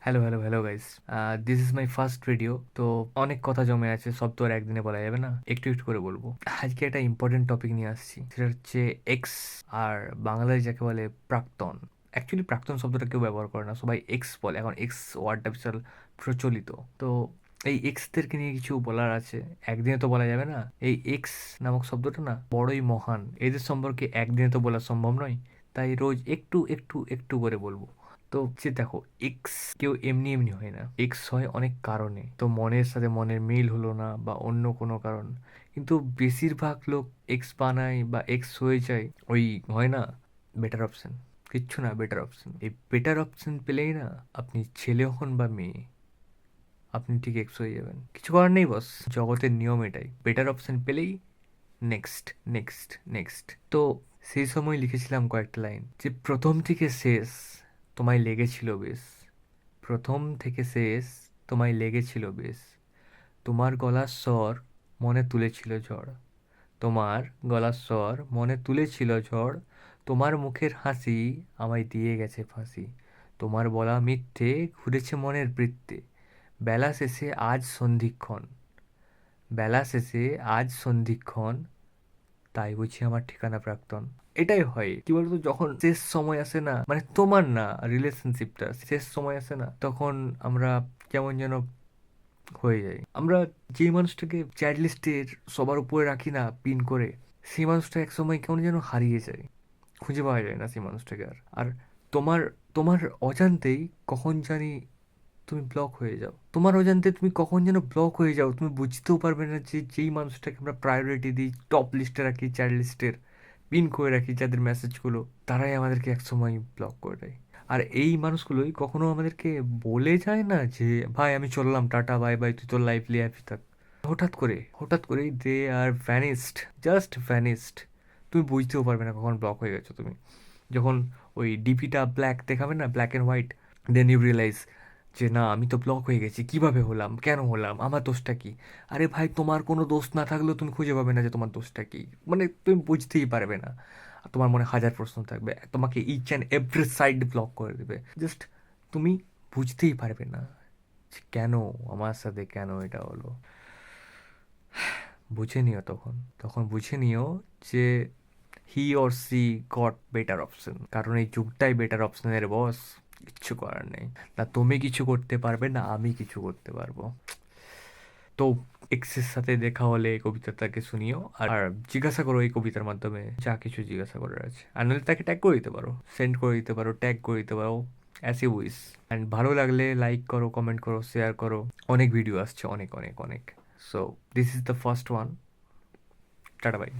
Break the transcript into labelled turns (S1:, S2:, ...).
S1: Hello guys. This is my first video. তো অনেক কথা জমে আছে, সব তো আর একদিনে বলা যাবে না, একটু একটু করে বলবো। আজকে একটা ইম্পর্টেন্ট টপিক নিয়ে আসছি, সেটা হচ্ছে এক্স। আর বাংলায় যাকে বলে প্রাক্তন। অ্যাকচুয়ালি প্রাক্তন শব্দটা কেউ ব্যবহার করে না, সবাই এক্স বলে। এখন এক্স ওয়ার্ডটা বিশাল প্রচলিত। তো এই এক্সদেরকে নিয়ে কিছু বলার আছে, একদিনে তো বলা যাবে না। এই এক্স নামক শব্দটা না বড়ই মহান, এদের সম্পর্কে একদিনে তো বলা সম্ভব নয়। তাই রোজ একটু একটু একটু করে বলবো। তো যে দেখো, এক্স কেউ এমনি এমনি হয় না, এক্স হয় অনেক কারণে। তো মনের সাথে মনের মিল হলো না বা অন্য কোনো কারণ, কিন্তু বেশিরভাগ লোক এক্স বানায় বা এক্স হয়ে যায় ওই, হয় না, বেটার অপশন। কিচ্ছু না, বেটার অপশন। এই বেটার অপশন পেলেই না, আপনি ছেলে হন বা মেয়ে, আপনি ঠিক এক্স হয়ে যাবেন। কিছু করার নেই বস, জগতের নিয়ম এটাই। বেটার অপশন পেলেই নেক্সট নেক্সট নেক্সট। তো সেই সময় লিখেছিলাম কয়েকটা লাইন, যে প্রথম থেকে শেষ তোমায় লেগেছিল বেশ। প্রথম থেকে শেষ তোমায় লেগেছিল বেশ। তোমার গলার স্বর মনে তুলেছিল ঝড়। তোমার গলার স্বর মনে তুলেছিল ঝড়। তোমার মুখের হাসি আমায় দিয়ে গেছে ফাঁসি। তোমার বলা মিথ্যে ঘুরেছে মনের বৃত্তে। বেলা শেষে আজ সন্ধিক্ষণ। বেলা শেষে আজ সন্ধিক্ষণ। তাই বুঝি আমার ঠিকানা প্রাক্তন। এটাই হয় কি বলতো, যখন শেষ সময় আসে না, মানে তোমার না, রিলেশনশিপটা শেষ সময় আসে না, তখন আমরা কেমন যেন হয়ে যাই। আমরা যেই মানুষটাকে চ্যাট লিস্টের সবার উপরে রাখি না পিন করে, সেই মানুষটা এক সময় কেমন যেন হারিয়ে যায়, খুঁজে পাওয়া যায় না সেই মানুষটাকে আর। আর তোমার তোমার অজান্তেই কখন জানি তুমি ব্লক হয়ে যাও। তোমার অজান্তে তুমি কখন যেন ব্লক হয়ে যাও, তুমি বুঝতেও পারবে না যে যেই মানুষটাকে আমরা প্রায়োরিটি দিই, টপ লিস্টে রাখি, চ্যাট লিস্টের পিন করে রাখি, যাদের মেসেজগুলো, তারাই আমাদেরকে একসময় ব্লক করে দেয়। আর এই মানুষগুলোই কখনো আমাদেরকে বলে যায় না যে ভাই আমি চললাম, টাটা বাই বাই, তুই তোর লাইফ লিয়ে হ্যাপি থাক। হঠাৎ করেই দে আর ভ্যানিস্ট, জাস্ট ভ্যানিস্ট। তুমি বুঝতেও পারবে না কখন ব্লক হয়ে গেছো তুমি। যখন ওই ডিপিটা ব্ল্যাক দেখাবে না, black and white, then you realize যে না, আমি তো ব্লক হয়ে গেছি, কিভাবে হলাম, কেন হলাম, আমার দোষটা কি। আরে ভাই, তোমার কোনো দোষ না থাকলেও তুমি খুঁজে পাবে না যে তোমার দোষটা কি, মানে তুমি বুঝতেই পারবে না। আর তোমার মনে হাজার প্রশ্ন থাকবে, তোমাকে each and every side block করে দেবে। জাস্ট তুমি বুঝতেই পারবে না যে কেন আমার সাথে, কেন এটা হলো। বুঝে নিও তখন, বুঝে নিও যে he or C goat better option, কারণ এই যুগটাই বেটার অপশনের বস। কিচ্ছু করার নেই, না তুমি কিছু করতে পারবে না আমি কিছু করতে পারবো। তো এক্সের সাথে দেখা হলে এই কবিতাটাকে শুনিও, আর জিজ্ঞাসা করো এই কবিতার মাধ্যমে যা কিছু জিজ্ঞাসা করার আছে। আর নাহলে তাকে ট্যাগ করে দিতে পারো, সেন্ড করে দিতে পারো, ট্যাগ করে দিতে পারো, অ্যাজ ইউ উইশ। অ্যান্ড ভালো লাগলে লাইক করো, কমেন্ট করো, শেয়ার করো। অনেক ভিডিও আসছে, অনেক অনেক অনেক। So this is the first one. Tata bye.